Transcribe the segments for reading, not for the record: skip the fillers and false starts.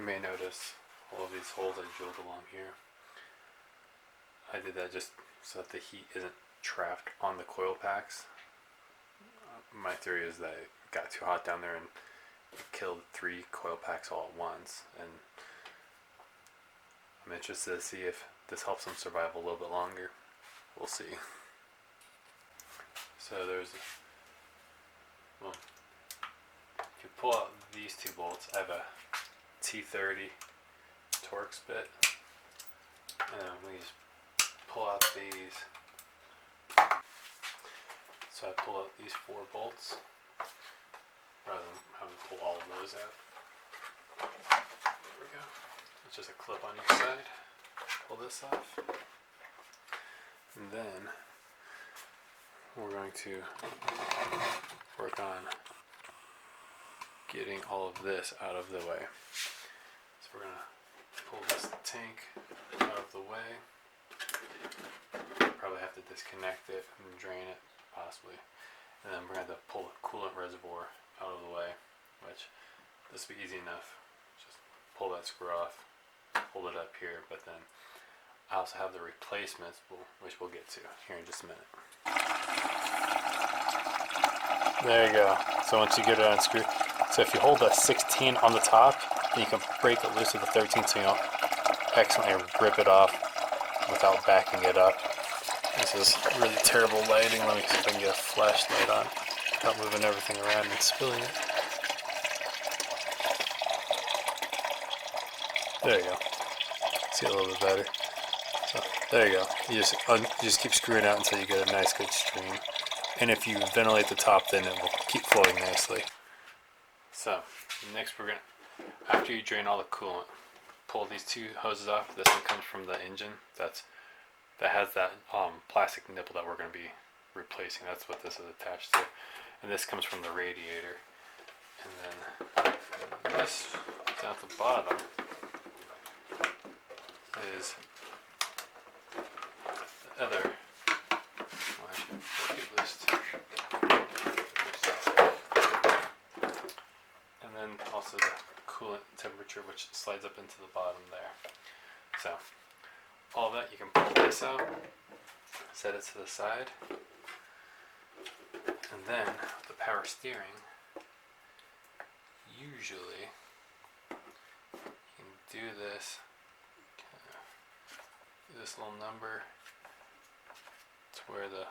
You may notice all of these holes I drilled along here. I did that just so that the heat isn't trapped on the coil packs. My theory is that it got too hot down there and it killed 3 coil packs all at once, and I'm interested to see if this helps them survive a little bit longer. We'll see. So well, if you pull out these 2 bolts, I have a T30 Torx bit, and we just pull out these. So I pull out these 4 bolts rather than having to pull all of those out. There we go. It's just a clip on each side. Pull this off. And then we're going to work on getting all of this out of the way. So we're going to pull this tank out of the way. Probably have to disconnect it and drain it, possibly. And then we're going to have to pull the coolant reservoir out of the way, which this will be easy enough. Just pull that screw off, hold it up here, but then I also have the replacements, which we'll get to here in just a minute. There you go. So once you get it unscrewed, so if you hold the 16 on the top, then you can break it loose with the 13 so you don't accidentally rip it off without backing it up. This is really terrible lighting. Let me see if I can get a flashlight on without moving everything around and spilling it. There you go. See a little bit better. So there you go. You just keep screwing out until you get a nice good stream. And if you ventilate the top, then it will keep flowing nicely. So next we're gonna, after you drain all the coolant, pull these 2 hoses off. This one comes from the engine. That has that plastic nipple that we're going to be replacing. That's what this is attached to. And this comes from the radiator. And then this down at the bottom is the other. Well, actually, bucket list. And then also the coolant temperature, which slides up into the bottom there. So all of that, you can pull this out, set it to the side, and then the power steering, usually you can do this, this little number to where the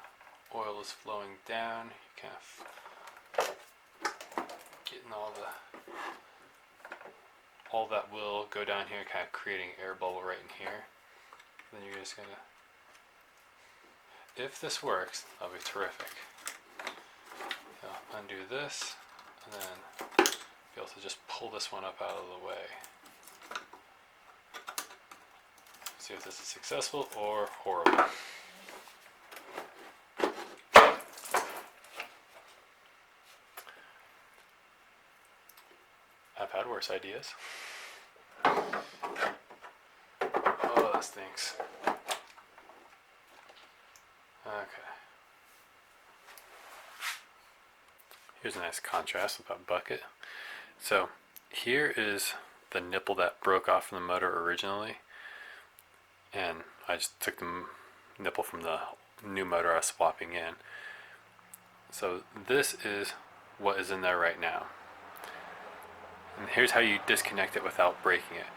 oil is flowing down. You kind of getting all that will go down here, kind of creating air bubble right in here. Then you're just gonna, if this works, that'll be terrific. So undo this, and then be able to just pull this one up out of the way. See if this is successful or horrible. I've had worse ideas. Oh, that stinks. Okay. Here's a nice contrast with that bucket. So here is the nipple that broke off from the motor originally, and I just took the nipple from the new motor I was swapping in. So this is what is in there right now. And here's how you disconnect it without breaking it.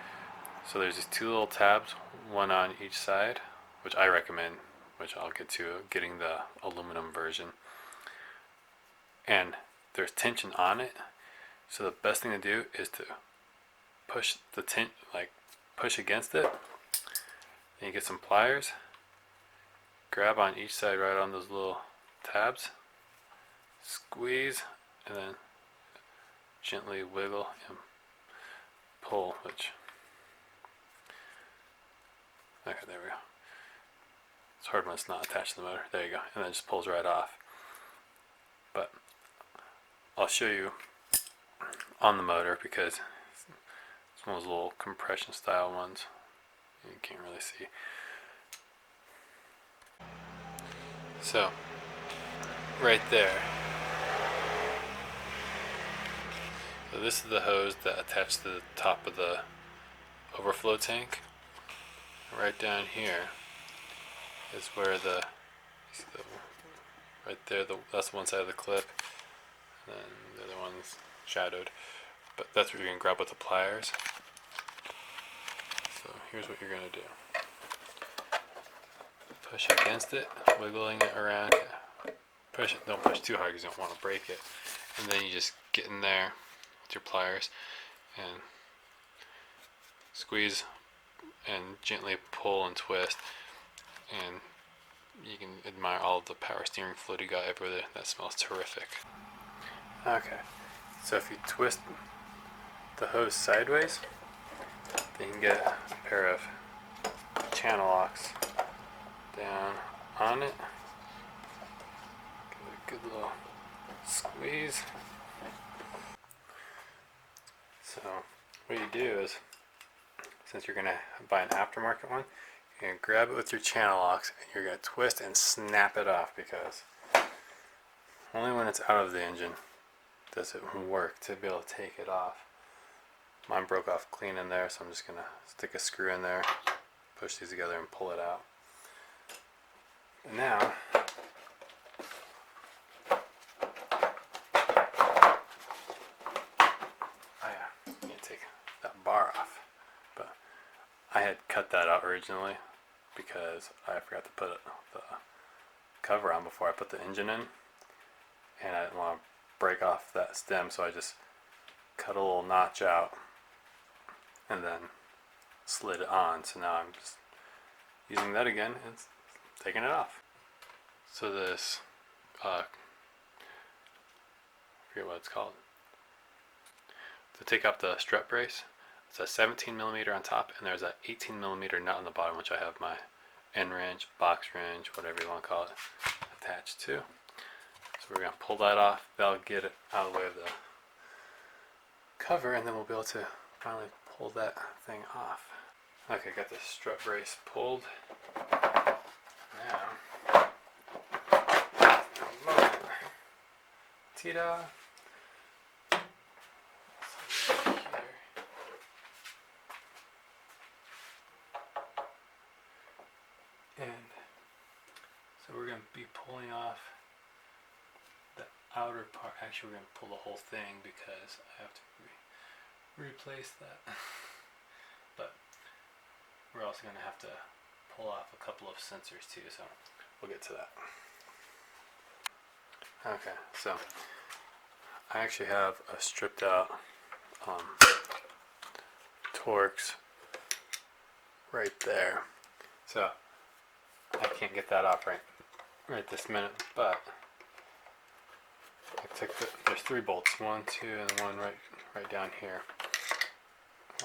So there's these 2 little tabs, one on each side, which I recommend, which I'll get to, getting the aluminum version. And there's tension on it, so the best thing to do is to push the push against it. Then you get some pliers, grab on each side right on those little tabs, squeeze, and then gently wiggle and pull, okay, there we go. It's hard when it's not attached to the motor. There you go. And then it just pulls right off. But I'll show you on the motor, because it's one of those little compression style ones. You can't really see. So, right there. So this is the hose that attached to the top of the overflow tank. Right down here is where right there, that's one side of the clip, and then the other one's shadowed. But that's what you're going to grab with the pliers. So here's what you're going to do. Push against it, wiggling it around. Push it, don't push too hard because you don't want to break it. And then you just get in there with your pliers and squeeze and gently pull and twist. And you can admire all of the power steering fluid you got over there. That smells terrific. Okay, so if you twist the hose sideways, then you can get a pair of channel locks down on it. Give it a good little squeeze. So what you do is, since you're going to buy an aftermarket one, you're going to grab it with your channel locks and you're going to twist and snap it off, because only when it's out of the engine does it work to be able to take it off. Mine broke off clean in there, so I'm just going to stick a screw in there, push these together and pull it out. And now you need to take that bar off. But I had cut that out originally because I forgot to put the cover on before I put the engine in, and I didn't want to break off that stem, so I just cut a little notch out and then slid it on. So now I'm just using that again and taking it off. So this, I forget what it's called. To take off the strut brace, it's a 17mm on top, and there's an 18mm nut on the bottom, which I have my end wrench, box wrench, whatever you want to call it, attached to. So we're going to pull that off. That'll get it out of the way of the cover, and then we'll be able to finally pull that thing off. Okay, got the strut brace pulled. Now, ta-da! And so we're going to be pulling off the outer part. Actually, we're going to pull the whole thing because I have to replace that. But we're also going to have to pull off a couple of sensors too, so we'll get to that. Okay, so I actually have a stripped out Torx right there. So I can't get that off right this minute, but I took there's 3 bolts, 1, 2, and 1 right down here.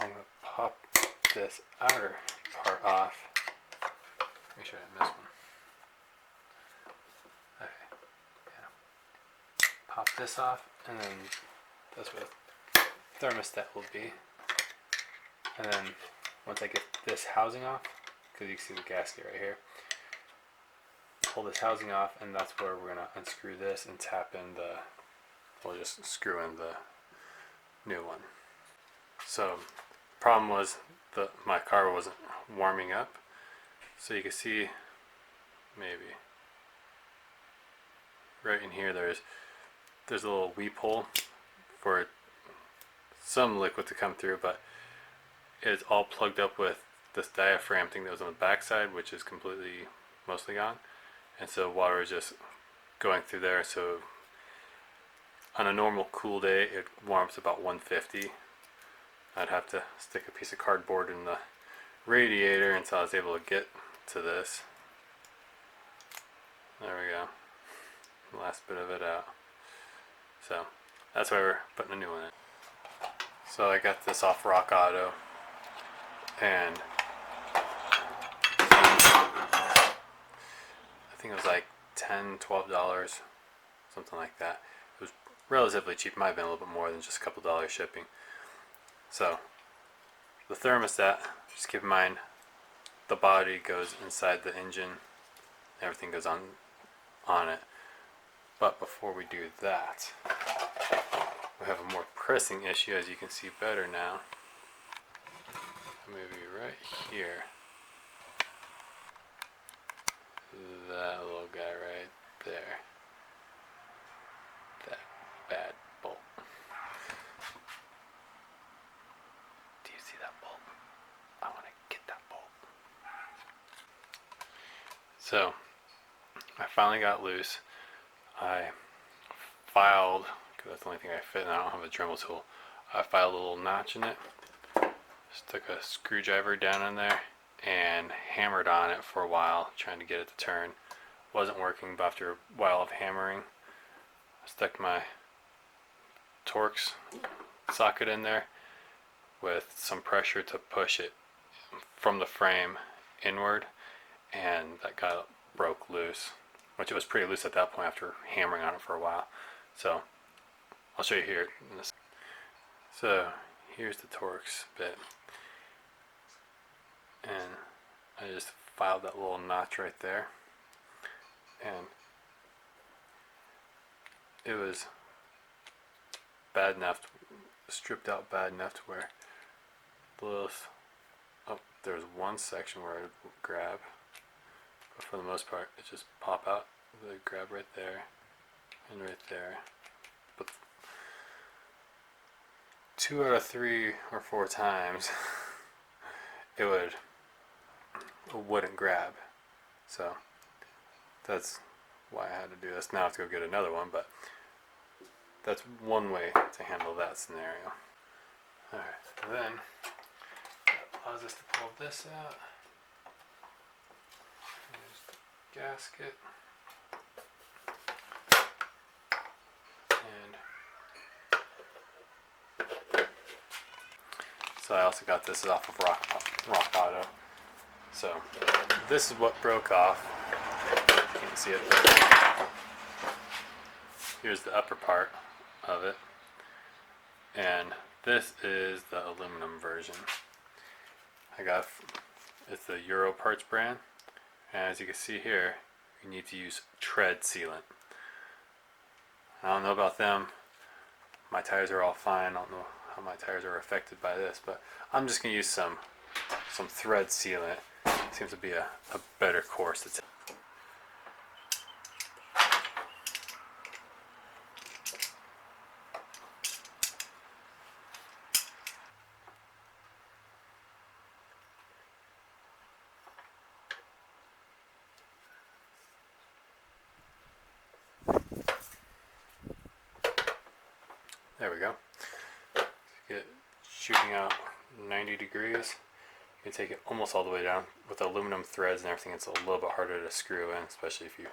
I'm gonna pop this outer part off. Make sure I didn't miss one. Okay, yeah. Pop this off, and then that's what the thermostat will be. And then once I get this housing off, because you can see the gasket right here, pull this housing off, and that's where we're going to unscrew this and tap in we'll just screw in the new one. So the problem was my car wasn't warming up. So you can see maybe right in here there's a little weep hole for some liquid to come through, but it's all plugged up with this diaphragm thing that was on the back side, which is completely mostly gone. And so water is just going through there. So on a normal cool day it warms about 150. I'd have to stick a piece of cardboard in the radiator until I was able to get to this. There we go. Last bit of it out. So that's why we're putting a new one in. So I got this off Rock Auto, and I think it was like $10–12, something like that. It was relatively cheap. Might have been a little bit more than just a couple dollars shipping. So the thermostat, just keep in mind the body goes inside the engine, everything goes on it. But before we do that, we have a more pressing issue, as you can see better now. maybe right here. That little guy right there. That bad bolt. Do you see that bolt? I want to get that bolt. So, I finally got loose. I filed, because that's the only thing I fit and I don't have a Dremel tool. I filed a little notch in it. Stuck a screwdriver down in there and hammered on it for a while, trying to get it to turn. Wasn't working, but after a while of hammering, I stuck my Torx socket in there with some pressure to push it from the frame inward, and that got broke loose, which it was pretty loose at that point after hammering on it for a while. So I'll show you here. So here's the Torx bit, and I just filed that little notch right there, and it was bad enough, stripped out bad enough to where there's one section where I would grab, but for the most part it just pop out. The grab right there and right there, but 2 out of 3 or 4 times it wouldn't grab. So that's why I had to do this. Now I have to go get another one, but that's one way to handle that scenario. Alright, then that allows us to pull this out. There's the gasket. And so I also got this off of Rock Auto. So this is what broke off. You can't see it. Here's the upper part of it, and this is the aluminum version. It's the Euro Parts brand, and as you can see here, you need to use tread sealant. I don't know about them. My tires are all fine. I don't know how my tires are affected by this, but I'm just gonna use some thread sealant. It seems to be a better course to take. There we go. Get shooting out 90 degrees. You can take it almost all the way down. With aluminum threads and everything, it's a little bit harder to screw in, especially if you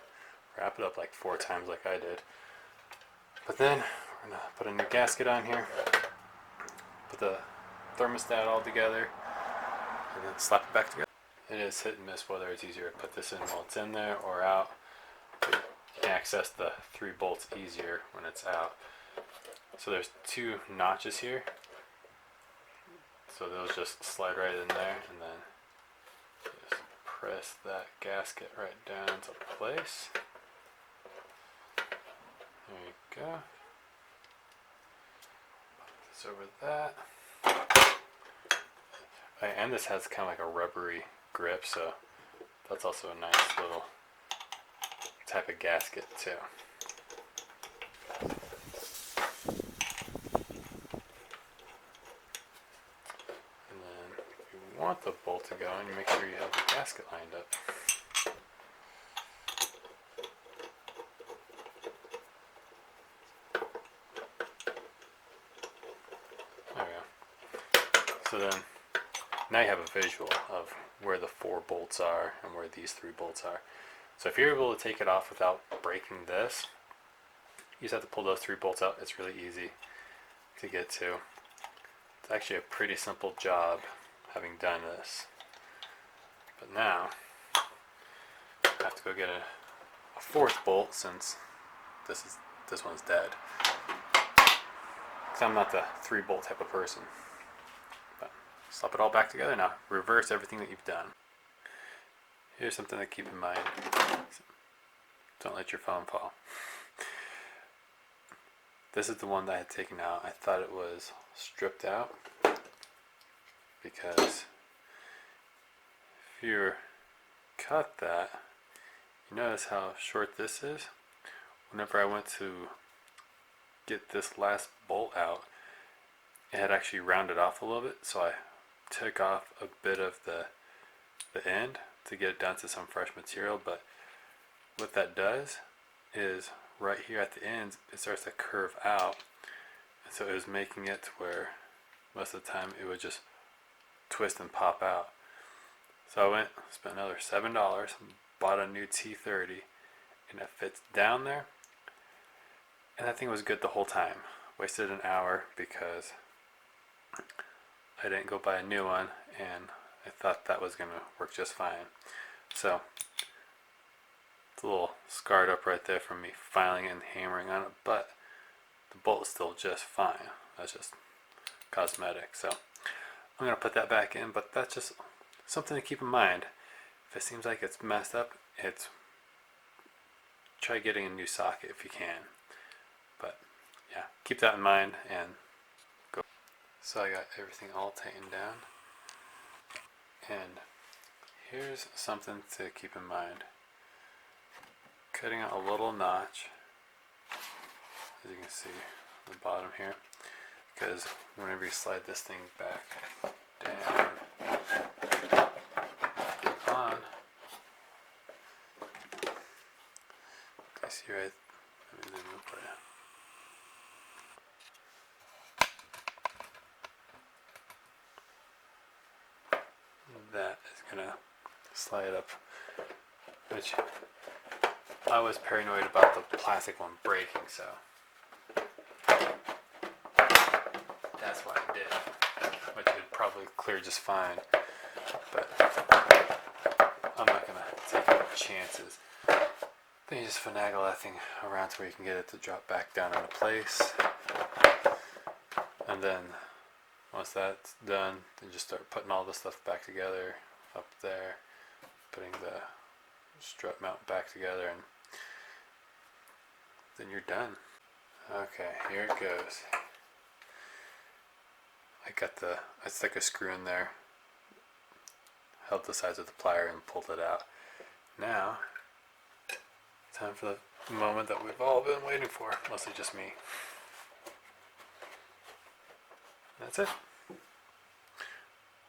wrap it up like 4 times like I did. But then we're gonna put a new gasket on here, put the thermostat all together, and then slap it back together. It is hit and miss whether it's easier to put this in while it's in there or out. You can access the 3 bolts easier when it's out. So there's 2 notches here, so those just slide right in there, and then just press that gasket right down into place. There you go. Put this over that. And this has kind of like a rubbery grip, so that's also a nice little type of gasket too. Want the bolt to go, and you make sure you have the gasket lined up. There we go. So then now you have a visual of where the 4 bolts are and where these 3 bolts are. So if you're able to take it off without breaking this, you just have to pull those 3 bolts out. It's really easy to get to. It's actually a pretty simple job having done this. But now I have to go get a 4th bolt, since this one's dead. Because I'm not the 3 bolt type of person. But slap it all back together now. Reverse everything that you've done. Here's something to keep in mind. Don't let your phone fall. This is the one that I had taken out. I thought it was stripped out, because you cut that, you notice how short this is? Whenever I went to get this last bolt out, it had actually rounded off a little bit, so I took off a bit of the end to get it down to some fresh material. But what that does is right here at the ends it starts to curve out, and so it was making it to where most of the time it would just twist and pop out. So I went, spent another $7, bought a new T30, and it fits down there, and that thing was good the whole time. Wasted an hour because I didn't go buy a new one, and I thought that was going to work just fine. So it's a little scarred up right there from me filing and hammering on it, but the bolt is still just fine. That's just cosmetic. So I'm going to put that back in, but that's just something to keep in mind. If it seems like it's messed up, try getting a new socket if you can. But yeah, keep that in mind and go. So I got everything all tightened down, and here's something to keep in mind. Cutting out a little notch, as you can see on the bottom here, because whenever you slide this thing back down on, I see right, let me zoom in for you. That is gonna slide up, which I was paranoid about the plastic one breaking, so that's why I did, which would probably clear just fine, but I'm not gonna take any chances. Then you just finagle that thing around to where you can get it to drop back down into place, and then once that's done, then just start putting all this stuff back together up there, putting the strut mount back together, and then you're done. Okay, here it goes. I stuck a screw in there, held the sides of the plier and pulled it out. Now, time for the moment that we've all been waiting for, mostly just me. That's it.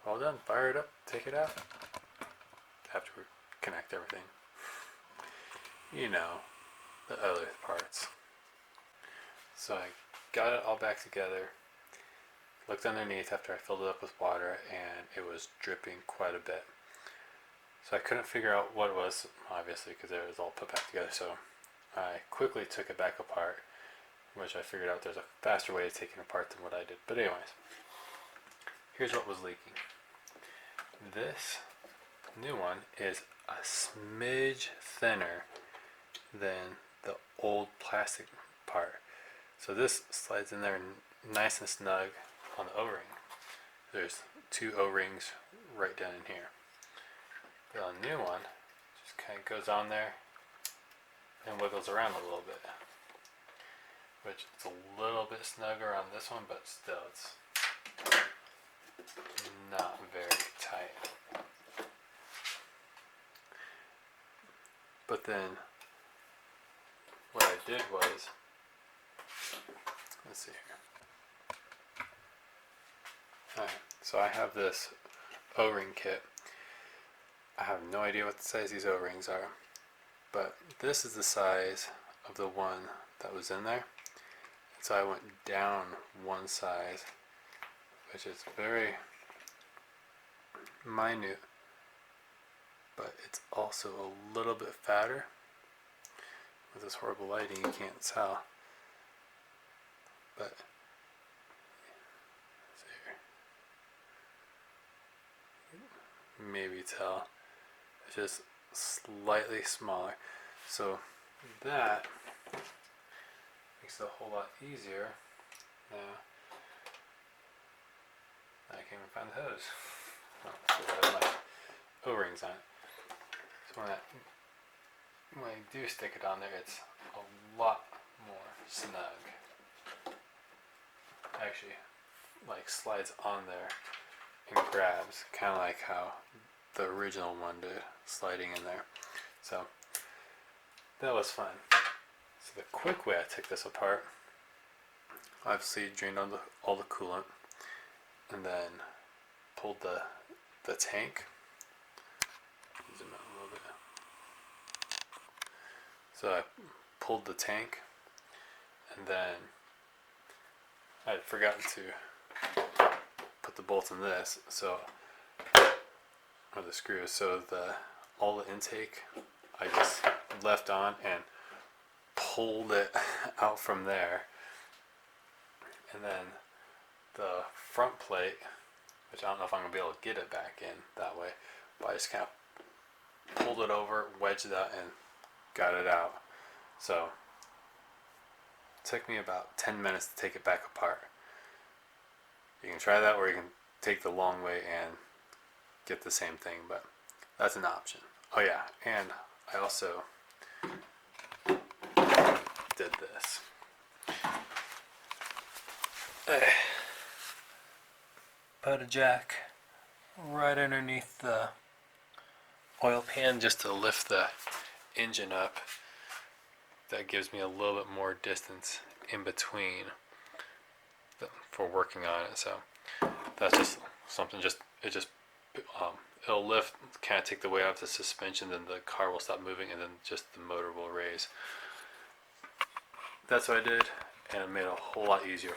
All done. Fire it up, take it out. After we connect everything. You know, the other parts. So I got it all back together. Looked underneath after I filled it up with water, and it was dripping quite a bit. So I couldn't figure out what it was, obviously, because it was all put back together. So I quickly took it back apart, which I figured out there's a faster way of taking it apart than what I did. But anyways, here's what was leaking. This new one is a smidge thinner than the old plastic part. So this slides in there nice and snug on the O-ring. There's 2 O-rings right down in here. The new one just kind of goes on there and wiggles around a little bit, which it's a little bit snugger on this one, but still it's not very tight. But then what I did was, let's see here. Alright, so I have this O-ring kit. I have no idea what the size these O-rings are, but this is the size of the one that was in there. And so I went down one size, which is very minute, but it's also a little bit fatter. With this horrible lighting you can't tell, but maybe tell, it's just slightly smaller. So that makes it a whole lot easier. Now I can't even find the hose. Oh, so I have my O-rings on it. So when I do stick it on there, it's a lot more snug. Actually, like slides on there and grabs, kind of like how the original one sliding in there. So that was fun. So the quick way I took this apart, obviously drained all the coolant, and then pulled the tank. Zoom out a little bit. So I pulled the tank, and then I had forgotten to put the bolts in this, so or the screws. So all the intake I just left on and pulled it out from there, and then the front plate, which I don't know if I'm gonna be able to get it back in that way, but I just kind of pulled it over, wedged it out, and got it out. So it took me about 10 minutes to take it back apart. You can try that, or you can take the long way and get the same thing, but that's an option. Oh yeah, and I also did this. Put a jack right underneath the oil pan just to lift the engine up. That gives me a little bit more distance in between for working on it. So that's just something. It'll lift, kind of take the weight off the suspension, then the car will stop moving, and then just the motor will raise. That's what I did, and it made it a whole lot easier